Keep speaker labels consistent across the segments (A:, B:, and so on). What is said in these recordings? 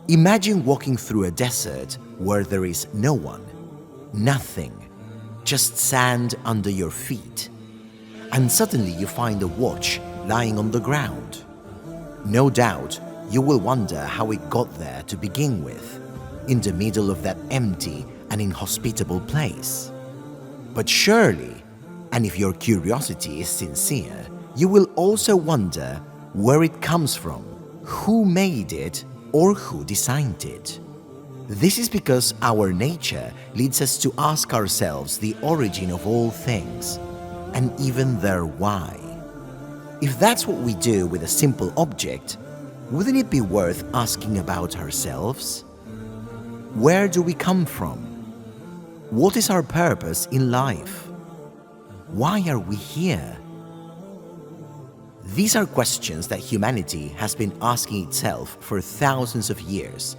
A: Imagine walking through a desert where there is no one, nothing, just sand under your feet, and suddenly you find a watch lying on the ground. No doubt, you will wonder how it got there to begin with, in the middle of that empty and inhospitable place. But surely, and if your curiosity is sincere, you will also wonder where it comes from, who made it, or who designed it. This is because our nature leads us to ask ourselves the origin of all things, and even their why. If that's what we do with a simple object, wouldn't it be worth asking about ourselves? Where do we come from? What is our purpose in life? Why are we here? These are questions that humanity has been asking itself for thousands of years,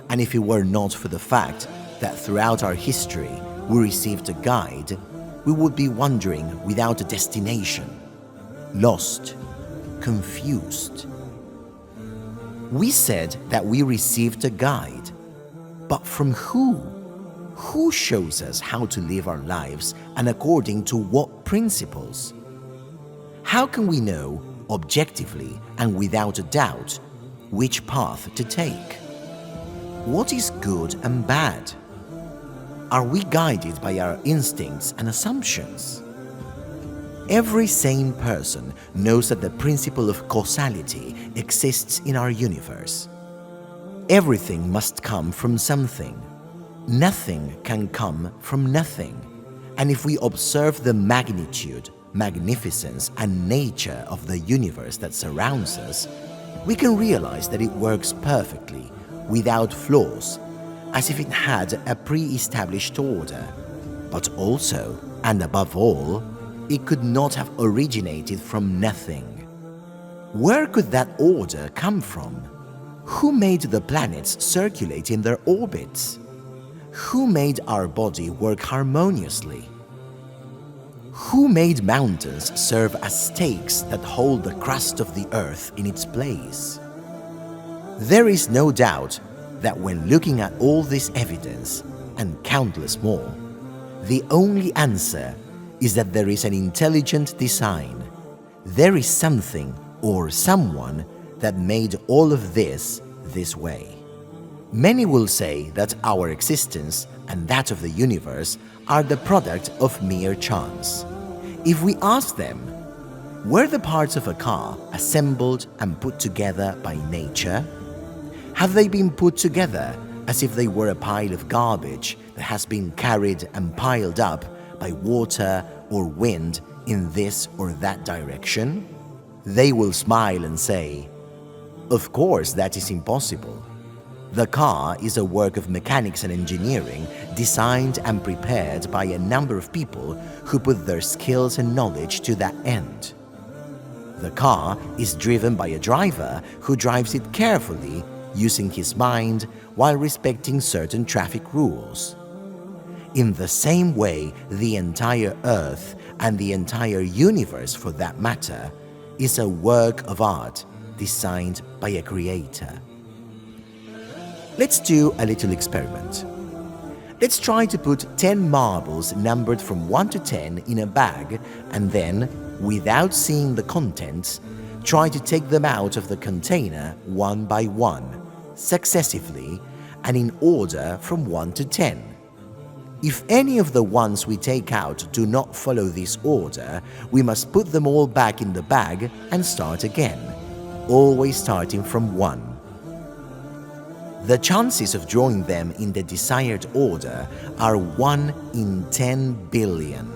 A: and if it were not for the fact that throughout our history we received a guide, we would be wandering without a destination, lost, confused. We said that we received a guide, but from who? Who shows us how to live our lives and according to what principles? How can we know objectively and without a doubt which path to take? What is good and bad? Are we guided by our instincts and assumptions? Every sane person knows that the principle of causality exists in our universe. Everything must come from something. Nothing can come from nothing. And if we observe the magnitude, magnificence, and nature of the universe that surrounds us, we can realize that it works perfectly, without flaws, as if it had a pre-established order. But also, and above all, it could not have originated from nothing. Where could that order come from? Who made the planets circulate in their orbits? Who made our body work harmoniously? Who made mountains serve as stakes that hold the crust of the earth in its place? There is no doubt that when looking at all this evidence, and countless more, the only answer is that there is an intelligent design. There is something or someone that made all of this way. Many will say that our existence and that of the universe are the product of mere chance. If we ask them, were the parts of a car assembled and put together by nature? Have they been put together as if they were a pile of garbage that has been carried and piled up by water or wind in this or that direction? They will smile and say, "Of course, that is impossible. The car is a work of mechanics and engineering designed and prepared by a number of people who put their skills and knowledge to that end. The car is driven by a driver who drives it carefully, using his mind while respecting certain traffic rules. In the same way, the entire Earth and the entire universe, for that matter, is a work of art designed by a creator." Let's do a little experiment. Let's try to put 10 marbles numbered from 1 to 10 in a bag and then, without seeing the contents, try to take them out of the container one by one, successively and in order from 1 to 10. If any of the ones we take out do not follow this order, we must put them all back in the bag and start again, always starting from 1. The chances of drawing them in the desired order are 1 in 10 billion.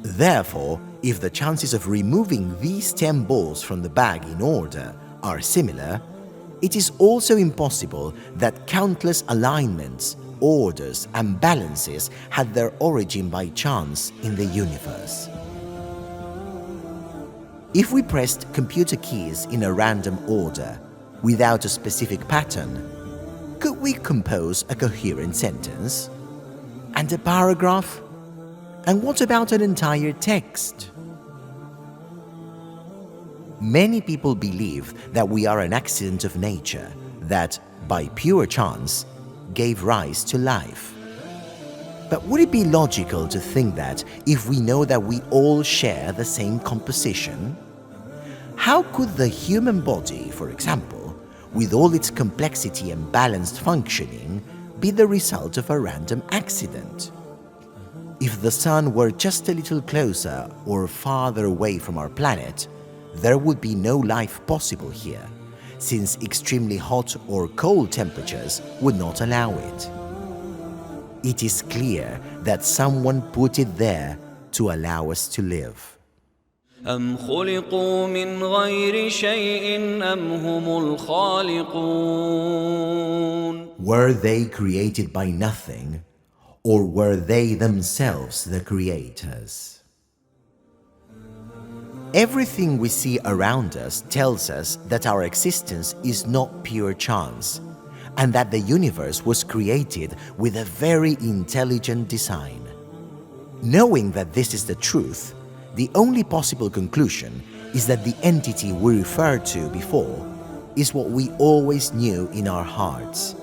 A: Therefore, if the chances of removing these 10 balls from the bag in order are similar, it is also impossible that countless alignments, orders, and balances had their origin by chance in the universe. If we pressed computer keys in a random order, without a specific pattern, could we compose a coherent sentence? And a paragraph? And what about an entire text? Many people believe that we are an accident of nature, that, by pure chance, gave rise to life. But would it be logical to think that if we know that we all share the same composition? How could the human body, for example, with all its complexity and balanced functioning, be the result of a random accident? If the sun were just a little closer or farther away from our planet, there would be no life possible here, since extremely hot or cold temperatures would not allow it. It is clear that someone put it there to allow us to live.
B: أم خلقوا من غير شيء أم هم الخالقون.
A: Were they created by nothing, or were they themselves the creators? Everything we see around us tells us that our existence is not pure chance, and that the universe was created with a very intelligent design. Knowing that this is the truth, the only possible conclusion is that the entity we referred to before is what we always knew in our hearts.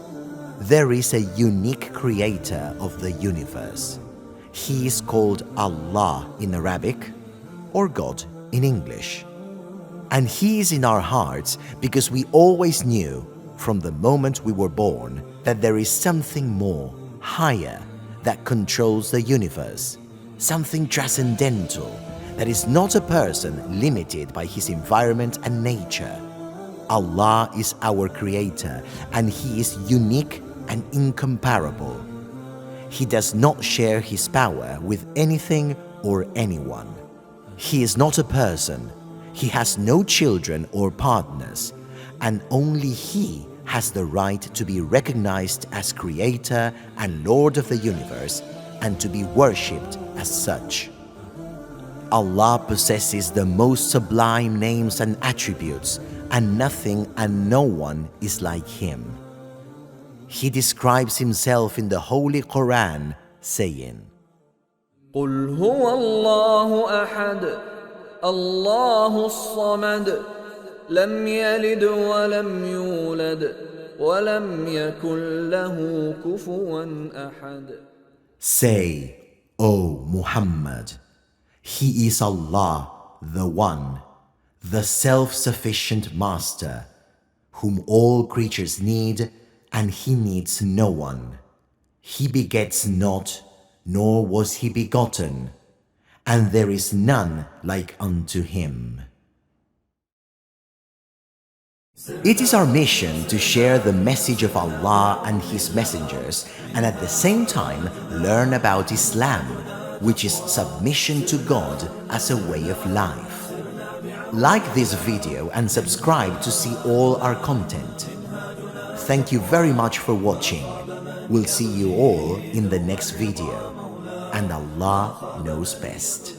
A: There is a unique creator of the universe. He is called Allah in Arabic, or God in English. And He is in our hearts because we always knew, from the moment we were born, that there is something more, higher, that controls the universe, something transcendental, that is not a person limited by his environment and nature. Allah is our creator, and He is unique and incomparable. He does not share His power with anything or anyone. He is not a person. He has no children or partners, and only He has the right to be recognized as Creator and Lord of the universe and to be worshipped as such. Allah possesses the most sublime names and attributes, and nothing and no one is like Him. He describes Himself in the Holy Quran, saying,
B: قل هو الله أحد الله الصمد لم يلد ولم يولد ولم يكن له كفوا أحد.
A: Say, O Muhammad, He is Allah, the One, the self-sufficient Master, whom all creatures need, and He needs no one. He begets not, nor was He begotten, and there is none like unto Him. It is our mission to share the message of Allah and His messengers, and at the same time learn about Islam, which is submission to God as a way of life. Like this video and subscribe to see all our content. Thank you very much for watching. We'll see you all in the next video, and Allah knows best.